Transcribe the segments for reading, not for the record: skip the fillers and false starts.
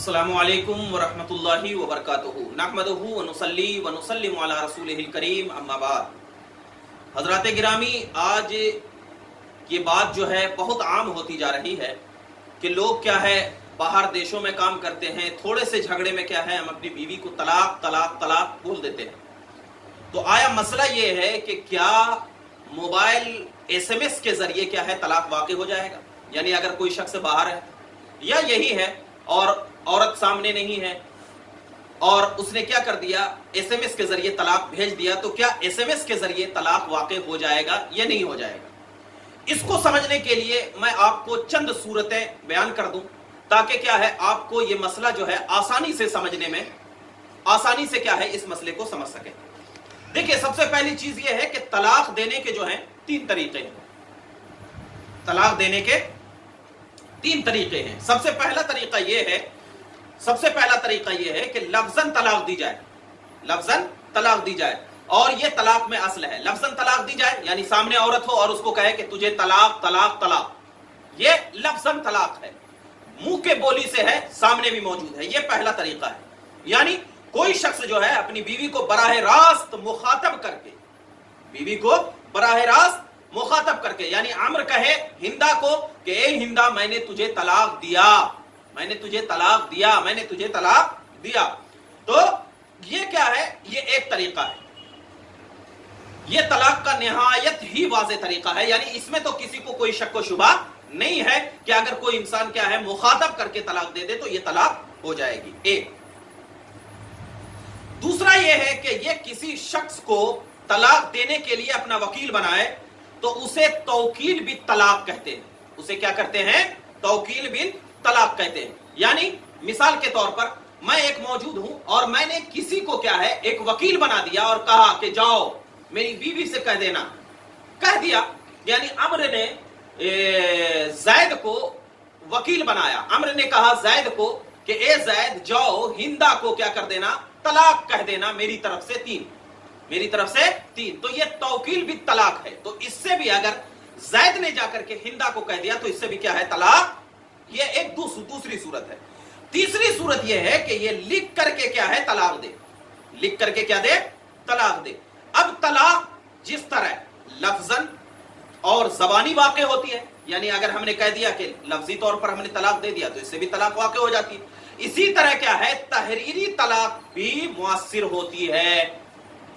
अस्सलामु अलैकुम वरहमतुल्लाहि वबरकातुहू नहमदुहू व नुसल्ली व नुसल्लिमु अला रसूलिहिल करीम अम्मा बाद। हजरात गिरामी, आज ये बात जो है बहुत आम होती जा रही है कि लोग क्या है बाहर देशों में काम करते हैं, थोड़े से झगड़े में क्या है हम अपनी बीवी को तलाक तलाक तलाक बोल देते हैं। तो आया मसला ये है कि क्या मोबाइल SMS के जरिए क्या है तलाक वाक़ई हो जाएगा? यानी अगर कोई शख्स बाहर है या यही है और औरत सामने नहीं है और उसने क्या कर दिया, SMS के जरिए तलाक भेज दिया, तो क्या SMS के जरिए तलाक वाक़ई हो जाएगा या नहीं हो जाएगा? इसको समझने के लिए मैं आपको चंद सूरतें बयान कर दूं ताकि क्या है आपको ये मसला जो है आसानी से समझने में, आसानी से क्या है इस मसले को समझ सके। देखिए, सबसे पहली चीज ये है कि तलाक देने के जो है 3 तरीके हैं। तलाक देने के 3 तरीके हैं। सबसे पहला तरीका ये है कि लफ्जन तलाक दी जाए, लफ्जन तलाक दी जाए, और ये तलाक में असल है। लफ्जन तलाक दी जाए यानी सामने औरत हो और उसको कहे कि तुझे तलाक तलाक तलाक, ये लफ्जन तलाक है, मुंह के बोली से है, सामने भी मौजूद है। ये पहला तरीका है। यानी कोई शख्स जो है अपनी बीवी को बराह रास्त मुखातब करके, बीवी को बराह रास्त मुखातब करके, यानी अम्र कहे हिंदा को कि ए हिंदा, मैंने तुझे तलाक दिया, मैंने तुझे तलाक दिया, मैंने तुझे तलाक दिया। तो ये क्या है, ये एक तरीका है। ये तलाक का निहायत ही वाज़ेह तरीका है, यानी इसमें तो किसी को कोई शक व शुबा नहीं है कि अगर कोई इंसान क्या है मुखातब करके तलाक दे दे तो ये तलाक हो जाएगी। एक दूसरा ये है कि ये किसी शख्स को तलाक देने के लिए अपना वकील बनाए तो उसे तौकील बिन तलाक कहते हैं। उसे क्या करते हैं? तौकील बिन तलाक कहते हैं। यानी मिसाल के तौर पर मैं एक मौजूद हूं और मैंने किसी को क्या है एक वकील बना दिया और कहा कि जाओ मेरी बीवी से कह देना, कह दिया। यानी अम्र ने जैद को वकील बनाया। अम्र ने कहा जैद को कि ए जैद, जाओ हिंदा को क्या कर देना, तलाक कह देना, मेरी तरफ से 3, मेरी तरफ से 3। तो ये तौकील भी तलाक है। तो इससे भी अगर जैद ने जाकर के हिंदा को कह दिया तो इससे भी क्या है तलाक। ये एक दूसरी सूरत है। तीसरी सूरत ये है कि ये लिख करके क्या है तलाक दे, लिख करके क्या दे, तलाक दे। अब तलाक जिस तरह लफ्जन और जबानी वाक़ई होती है, यानी अगर हमने कह दिया कि लफ्जी तौर पर हमने तलाक दे दिया तो इससे भी तलाक वाक़ई हो जाती है। इसी तरह क्या है तहरीरी तलाक भी मुअस्सिर होती है।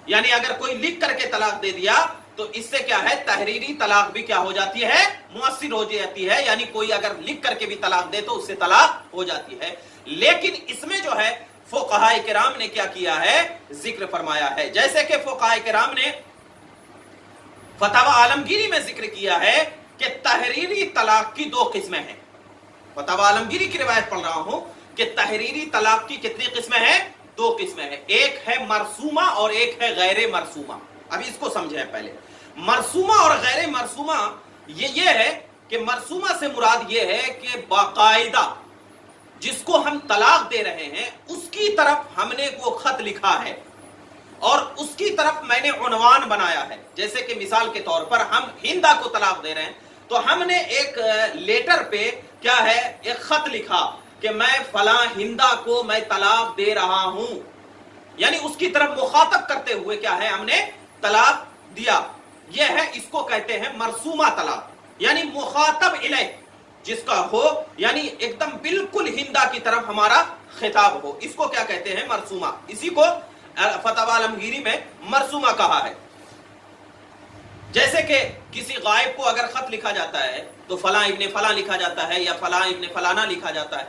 यानी अगर कोई लिख करके तलाक दे दिया तो इससे क्या है तहरीरी तलाक भी क्या हो जाती है, मुअस्सिर हो जाती है। यानी कोई अगर लिख करके भी तलाक दे तो उससे तलाक हो जाती है। लेकिन इसमें जो है फुक़हाए किराम ने क्या किया है, जिक्र फरमाया है। जैसे कि फुक़हाए किराम ने फतवा आलमगीरी में जिक्र किया है कि तहरीरी तलाक की 2 किस्में हैं। फतवा आलमगीरी की रिवायत पढ़ रहा हूं कि तहरीरी तलाक की कितनी किस्में हैं? 2 किस्में हैं। एक है मरसूमा और एक है गैर मरसूमा। अभी इसको समझें पहले। मरसूमा और गैर मरसूमा ये है कि मरसूमा से मुराद ये है कि बाकायदा जिसको हम तलाक दे रहे हैं उसकी तरफ हमने वो खत लिखा है और उसकी तरफ मैंने उन्वान बनाया है। जैसे कि मिसाल के तौर पर हम हिंदा को तलाक दे रहे हैं तो हमने एक लेटर पे क्या है एक खत लिखा कि मैं फला हिंदा को मैं तलाक दे रहा हूं, यानी उसकी तरफ मुखातब करते हुए क्या है हमने तलाक दिया। यह है, इसको कहते हैं मरसूमा तलाक, यानी मुखातब इलैह जिसका हो, यानी एकदम बिल्कुल हिंदा की तरफ हमारा खिताब हो, इसको क्या कहते हैं मरसूमा। इसी को फतवा आलमगीरी में मरसूमा कहा है। जैसे कि किसी गायब को अगर खत लिखा जाता है तो फला इब्ने फला लिखा जाता है या फला इब्ने फलाना लिखा जाता है,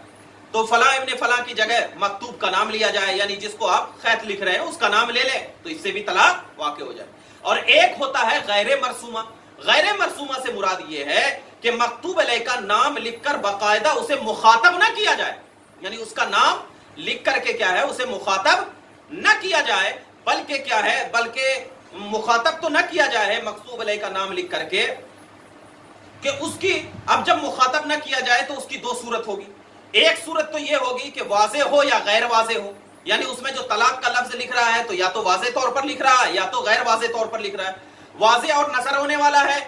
तो फला इब्ने फला की जगह मकतूब का नाम लिया जाए, यानी जिसको आप खैत लिख रहे हैं उसका नाम ले लें तो इससे भी तलाक वाक़ई हो जाए। और एक होता है गैर मरसूमा। गैर मरसूमा से मुराद ये है कि मकतूब अलैह का नाम लिखकर बाकायदा उसे मुखातब ना किया जाए, यानी उसका नाम लिख करके क्या है उसे मुखातब न किया जाए, बल्कि क्या है, बल्कि मुखातब तो न किया जाए मकतूब अलैह का नाम लिख करके कि उसकी, अब जब मुखातब न किया जाए तो उसकी 2 सूरत होगी। एक सूरत तो ये होगी कि वाज़ेह हो या गैर वाज़ेह हो, यानी उसमें जो तलाक का लफ्ज लिख रहा है तो या तो वाज़ेह तौर पर लिख रहा है या तो गैर वाज़ेह तौर पर लिख रहा है। वाज़ेह और नसर होने वाला है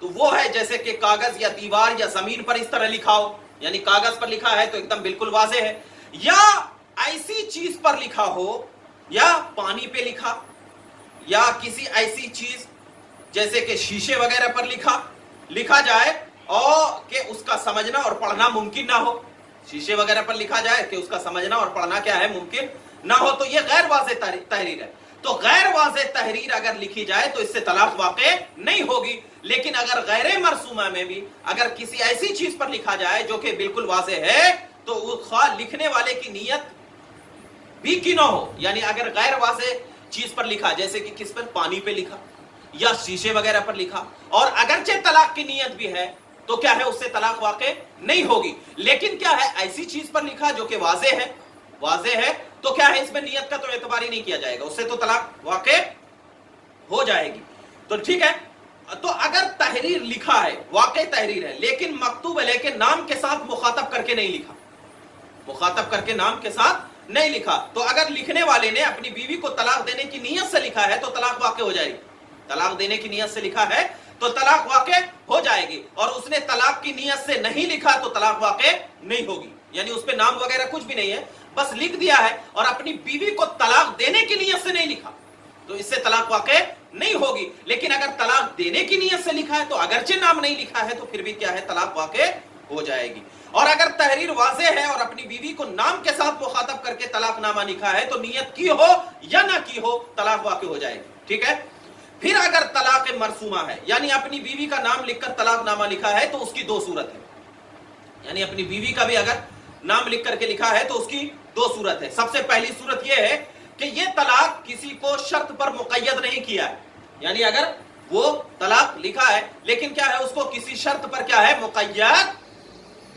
तो वो है जैसे कि कागज या दीवार या जमीन पर इस तरह लिखा हो, यानी कागज पर लिखा है तो एकदम बिल्कुल वाज़ेह है। या ऐसी चीज पर लिखा हो, या पानी पे लिखा, या किसी ऐसी चीज जैसे कि शीशे वगैरह पर लिखा जाए और कि उसका समझना और पढ़ना मुमकिन ना हो। शीशे वगैरह पर लिखा जाए कि उसका समझना और पढ़ना क्या है, मुमकिन ना हो, तो ये गैर वाज़ेह तहरीर है। तो गैर वाज़ेह तहरीर अगर लिखी जाए तो इससे तलाक वाक़े नहीं होगी। लेकिन अगर गैर मरसूमा में भी अगर किसी ऐसी चीज पर लिखा जाए जो कि बिल्कुल वाज़ेह है, तो वो लिखने वाले की नीयत भी की ना हो, यानी अगर गैर वाज़ेह चीज पर लिखा, जैसे कि किस पर, पानी पे लिखा या शीशे वगैरह पर लिखा, और अगरचे तलाक की नीयत भी है, तो क्या है, उससे तलाक वाक़े नहीं होगी। लेकिन क्या है, ऐसी चीज पर लिखा जो कि वाज़ेह है, तो क्या है, इसमें नियत का तो एतबार ही नहीं किया जाएगा, उससे तो तलाक वाक़े हो जाएगी। तो ठीक है, तो अगर तहरीर लिखा है, वाक़ई तहरीर है, लेकिन मकतूब अलैह के नाम के साथ मुखातब करके नहीं लिखा, मुखातब करके नाम के साथ नहीं लिखा, तो अगर लिखने वाले ने अपनी बीवी को तलाक देने की नीयत से लिखा है तो तलाक वाक़े हो जाएगी। तलाक देने की नीयत से लिखा है तो तलाक वाक़े हो जाएगी, और उसने तलाक की नीयत से नहीं लिखा तो तलाक वाक़े नहीं होगी, यानी उस पे नाम वगैरह कुछ भी नहीं है, बस लिख दिया है और अपनी बीवी को तलाक देने की नीयत से नहीं लिखा, तो इससे तलाक वाक़े नहीं होगी। लेकिन अगर तलाक देने की नीयत से लिखा है तो अगरचे नाम नहीं लिखा है तो फिर भी क्या है, तलाक वाक़े हो जाएगी। और अगर तहरीर वाज़ेह है और अपनी बीवी को नाम के साथ मुखातब करके तलाकनामा लिखा है तो नियत की हो या ना की हो, तलाक वाक़े हो जाएगी। ठीक है, फिर अगर तलाक मरसूमा है, यानी अपनी बीवी का नाम लिखकर तलाकनामा लिखा है, तो उसकी दो सूरत है, यानी अपनी बीवी का भी अगर नाम लिख करके लिखा है तो उसकी दो सूरत है। सबसे पहली सूरत यह है कि ये तलाक किसी को शर्त पर मुक़य्यद नहीं किया है, यानी अगर वो तलाक लिखा है लेकिन क्या है, उसको किसी शर्त पर क्या है, मुक़य्यद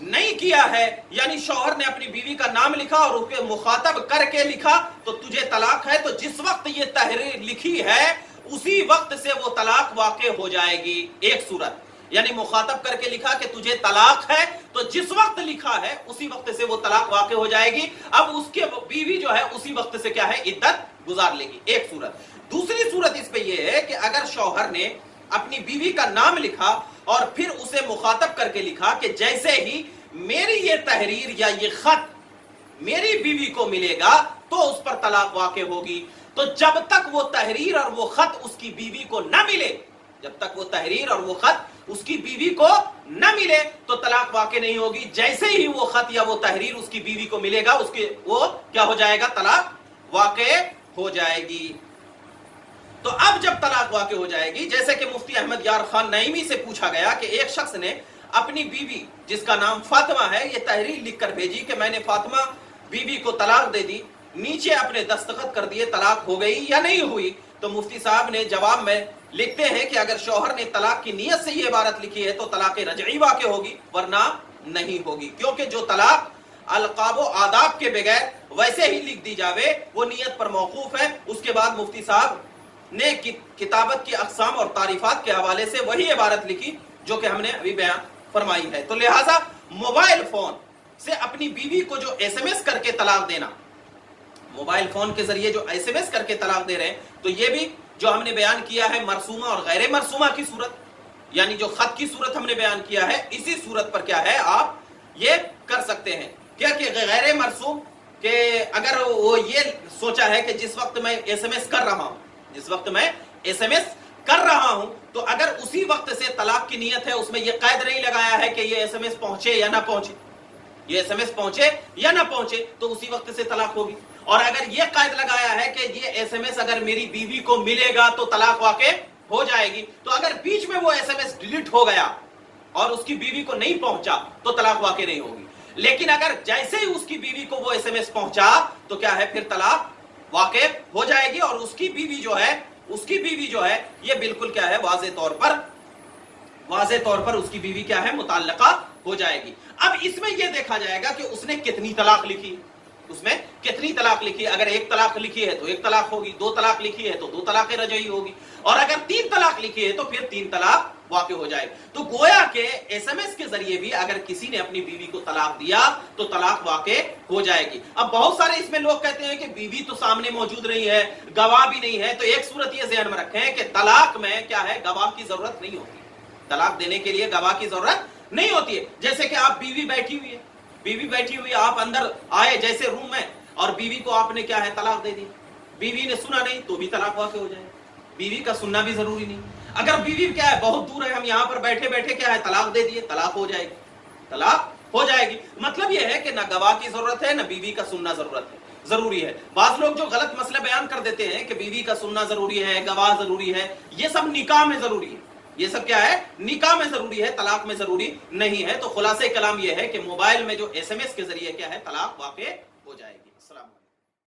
नहीं किया है, यानी शौहर ने अपनी बीवी का नाम लिखा और उसके मुखातब करके लिखा तो तुझे तलाक है, तो जिस वक्त ये तहरीर लिखी है उसी वक्त से वो तलाक वाक़े हो जाएगी। एक सूरत, यानी मुखातब करके लिखा कि तुझे तलाक है, तो जिस वक्त लिखा है उसी वक्त से वो तलाक वाक़े हो जाएगी। अब उसके बीवी जो है उसी वक्त से क्या है, इद्दत गुजार लेगी। एक सूरत। दूसरी सूरत इस पे ये है कि अगर शौहर ने अपनी बीवी का नाम लिखा और फिर उसे मुखातब करके लिखा कि जैसे ही मेरी ये तहरीर या ये खत मेरी बीवी को मिलेगा तो उस पर तलाक वाक़े होगी, तो जब तक वो तहरीर और वो खत उसकी बीवी को न मिले, जब तक वो तहरीर और वो खत उसकी बीवी को न मिले तो तलाक वाक़े नहीं होगी। जैसे ही वो खत या वो तहरीर उसकी बीवी को मिलेगा उसके वो क्या हो जाएगा, तलाक वाक़े हो जाएगी। तो अब जब तलाक वाक़े हो जाएगी, जैसे कि मुफ्ती अहमद यार खान नईमी से पूछा गया कि एक शख्स ने अपनी बीवी जिसका नाम फातिमा है ये तहरीर लिखकर भेजी कि मैंने फातिमा बीवी को तलाक दे दी, नीचे अपने दस्तखत कर दिए, तलाक हो गई या नहीं हुई? तो मुफ्ती साहब ने जवाब में लिखते हैं कि अगर शौहर ने तलाक की नीयत से ये इबारत लिखी है तो तलाक रजई वाक़े होगी, वरना नहीं होगी, क्योंकि जो तलाक अलकाब व आदाब के बगैर वैसे ही लिख दी जावे वो नीयत पर मौकूफ है। उसके बाद मुफ्ती साहब ने किताबत की अक़साम और तारीफात के हवाले से वही इबारत लिखी जो कि हमने अभी बयान फरमाई है। तो लिहाजा मोबाइल फोन से अपनी बीवी को जो एसएमएस करके तलाक देना, मोबाइल फोन के जरिए जो एसएमएस करके तलाक दे रहे हैं, तो ये भी जो हमने बयान किया है मरसूमा और गैर मरसूमा की सूरत, यानी जो खत की सूरत हमने बयान किया है, इसी सूरत पर क्या है, आप ये कर सकते हैं। क्या कि गैर मरसूम के अगर वो ये सोचा है कि जिस वक्त मैं एसएमएस कर रहा हूं, जिस वक्त मैं एसएमएस कर रहा हूं, तो अगर उसी वक्त से तलाक की नीयत है, उसमें यह कैद नहीं लगाया है कि ये एसएमएस पहुंचे या ना पहुंचे, ये एसएमएस पहुंचे या ना पहुंचे, तो उसी वक्त से तलाक होगी। और अगर ये कैद लगाया है कि ये एसएमएस अगर मेरी बीवी को मिलेगा तो तलाक वाक़े हो जाएगी, तो अगर बीच में वो एसएमएस डिलीट हो गया और उसकी बीवी को नहीं पहुंचा तो तलाक वाक़े नहीं होगी। लेकिन अगर जैसे ही उसकी बीवी को वो एसएमएस पहुंचा तो क्या है, फिर तलाक वाक़े हो जाएगी और उसकी बीवी जो है ये बिल्कुल क्या है, वाज़े तौर पर उसकी बीवी क्या है, मुताल्लका हो जाएगी। अब इसमें यह देखा जाएगा कि उसने कितनी तलाक लिखी, उसमें कितनी तलाक लिखी। अगर एक तलाक लिखी है तो एक तलाक होगी, दो तलाक लिखी है तो दो तलाक रजई होगी, और अगर तीन तलाक लिखी है तो फिर तीन तलाक वाक़े हो जाएगी। तो गोया के एसएमएस के जरिए भी अगर किसी ने अपनी बीवी को तलाक दिया तो तलाक वाक़े हो जाएगी। अब बहुत सारे इसमें लोग कहते हैं कि बीवी तो सामने मौजूद नहीं है, गवाह भी नहीं है, तो एक सूरत ये ज़हन में रखें कि तलाक में क्या है, गवाह की जरूरत नहीं होती, तलाक देने के लिए गवाह की जरूरत नहीं होती है। जैसे कि आप बीवी बैठी हुई है, बीवी बैठी हुई, आप अंदर आए जैसे रूम में, और बीवी को आपने क्या है तलाक दे दी, बीवी ने सुना नहीं तो भी तलाक वाक़ हो जाए, बीवी का सुनना भी जरूरी नहीं। अगर बीवी क्या है बहुत दूर है, हम यहाँ पर बैठे बैठे क्या है तलाक दे दिए, तलाक हो जाएगी, तलाक हो जाएगी। मतलब यह है कि ना गवाह की जरूरत है ना बीवी का सुनना जरूरी है। बाज लोग जो गलत मसले बयान कर देते हैं कि बीवी का सुनना जरूरी है, गवाह जरूरी है, ये सब निकाह में जरूरी है, ये सब क्या है निकाह में जरूरी है, तलाक में जरूरी नहीं है। तो खुलासे कलाम यह है कि मोबाइल में जो SMS के जरिए क्या है तलाक वाक़ हो जाएगी।